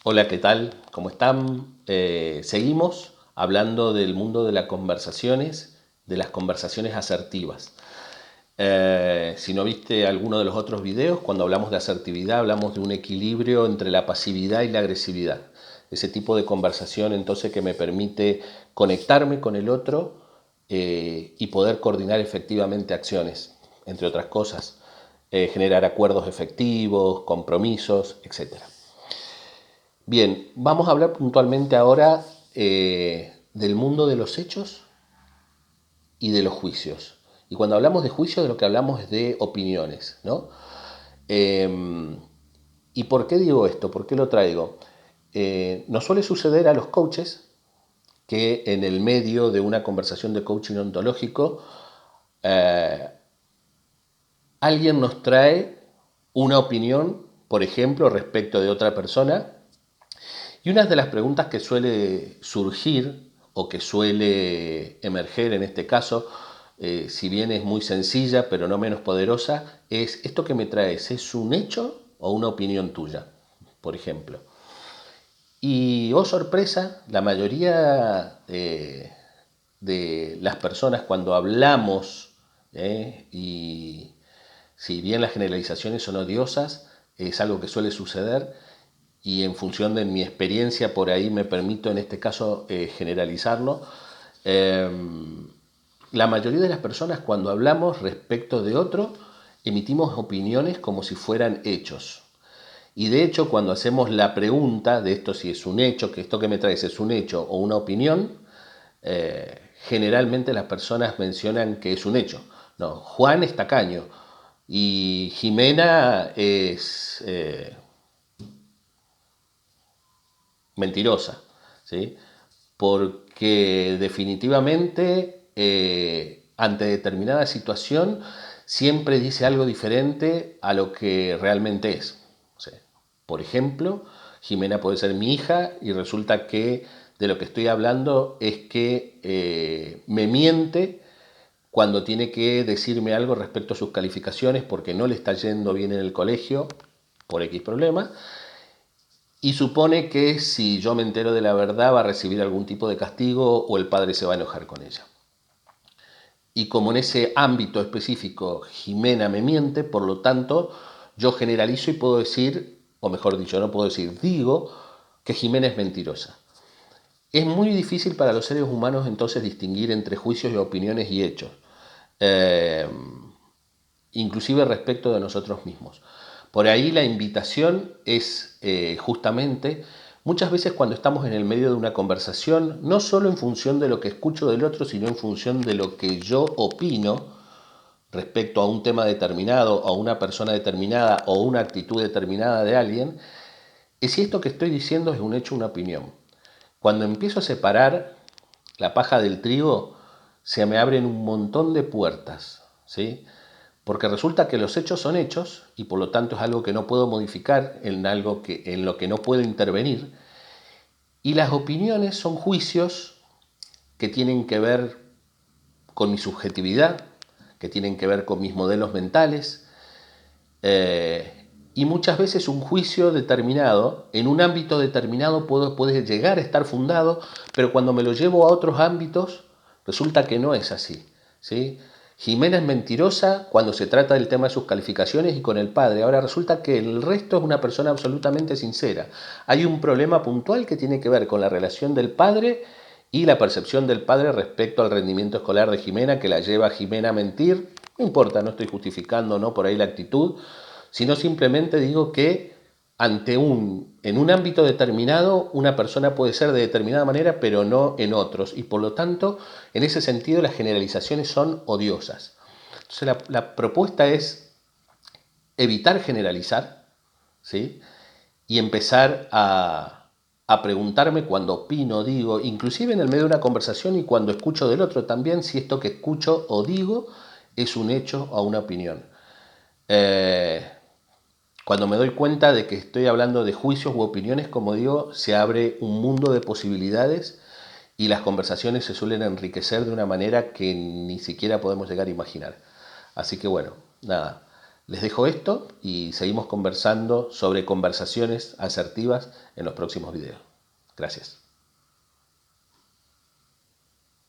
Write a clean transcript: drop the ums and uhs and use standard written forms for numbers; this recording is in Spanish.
Hola, ¿qué tal? ¿Cómo están? Seguimos hablando del mundo de las conversaciones asertivas. Si no viste alguno de los otros videos, cuando hablamos de asertividad hablamos de un equilibrio entre la pasividad y la agresividad. Ese tipo de conversación entonces que me permite conectarme con el otro y poder coordinar efectivamente acciones, entre otras cosas, generar acuerdos efectivos, compromisos, etcétera. Bien, vamos a hablar puntualmente ahora del mundo de los hechos y de los juicios. Y cuando hablamos de juicios, de lo que hablamos es de opiniones, ¿no? Eh, ¿Y por qué digo esto? ¿Por qué lo traigo? Nos suele suceder a los coaches que en el medio de una conversación de coaching ontológico alguien nos trae una opinión, por ejemplo, respecto de otra persona. Y una de las preguntas que suele surgir o que suele emerger en este caso, si bien es muy sencilla pero no menos poderosa, es: ¿esto que me traes es un hecho o una opinión tuya? Por ejemplo. Y oh sorpresa, la mayoría de las personas cuando hablamos, y si bien las generalizaciones son odiosas, es algo que suele suceder, y en función de mi experiencia por ahí me permito en este caso generalizarlo. Eh, la mayoría de las personas cuando hablamos respecto de otro emitimos opiniones como si fueran hechos. Y de hecho cuando hacemos la pregunta de esto si es un hecho, que esto que me traes es un hecho o una opinión, generalmente las personas mencionan que es un hecho. No, Juan es tacaño y Jimena es mentirosa, ¿sí? Porque definitivamente ante determinada situación siempre dice algo diferente a lo que realmente es. O sea, por ejemplo, Jimena puede ser mi hija y resulta que de lo que estoy hablando es que me miente cuando tiene que decirme algo respecto a sus calificaciones porque no le está yendo bien en el colegio por X problema, y supone que si yo me entero de la verdad va a recibir algún tipo de castigo o el padre se va a enojar con ella. Y como en ese ámbito específico Jimena me miente, por lo tanto yo generalizo y puedo decir, o mejor dicho, no puedo decir, digo que Jimena es mentirosa. Es muy difícil para los seres humanos entonces distinguir entre juicios y opiniones y hechos, eh, inclusive respecto de nosotros mismos. Por ahí la invitación es justamente, muchas veces cuando estamos en el medio de una conversación, no solo en función de lo que escucho del otro, sino en función de lo que yo opino respecto a un tema determinado, a una persona determinada o una actitud determinada de alguien, es si esto que estoy diciendo es un hecho o una opinión. Cuando empiezo a separar la paja del trigo, se me abren un montón de puertas, ¿sí? Porque resulta que los hechos son hechos y por lo tanto es algo que no puedo modificar, en lo que no puedo intervenir. Y las opiniones son juicios que tienen que ver con mi subjetividad, que tienen que ver con mis modelos mentales. Y muchas veces un juicio determinado, en un ámbito determinado puede llegar a estar fundado, pero cuando me lo llevo a otros ámbitos, resulta que no es así, ¿sí? Jimena es mentirosa cuando se trata del tema de sus calificaciones y con el padre. Ahora resulta que el resto es una persona absolutamente sincera. Hay un problema puntual que tiene que ver con la relación del padre y la percepción del padre respecto al rendimiento escolar de Jimena, que la lleva a Jimena a mentir. No importa, no estoy justificando, ¿no?, por ahí la actitud, sino simplemente digo que en un ámbito determinado una persona puede ser de determinada manera, pero no en otros, y por lo tanto, en ese sentido, las generalizaciones son odiosas. Entonces, la propuesta es evitar generalizar, ¿sí? Y empezar a preguntarme cuando opino, digo, inclusive en el medio de una conversación y cuando escucho del otro también, si esto que escucho o digo es un hecho o una opinión. Eh, Cuando me doy cuenta de que estoy hablando de juicios u opiniones, como digo, se abre un mundo de posibilidades y las conversaciones se suelen enriquecer de una manera que ni siquiera podemos llegar a imaginar. Así que bueno, nada, Les dejo esto y seguimos conversando sobre conversaciones asertivas en los próximos videos. Gracias.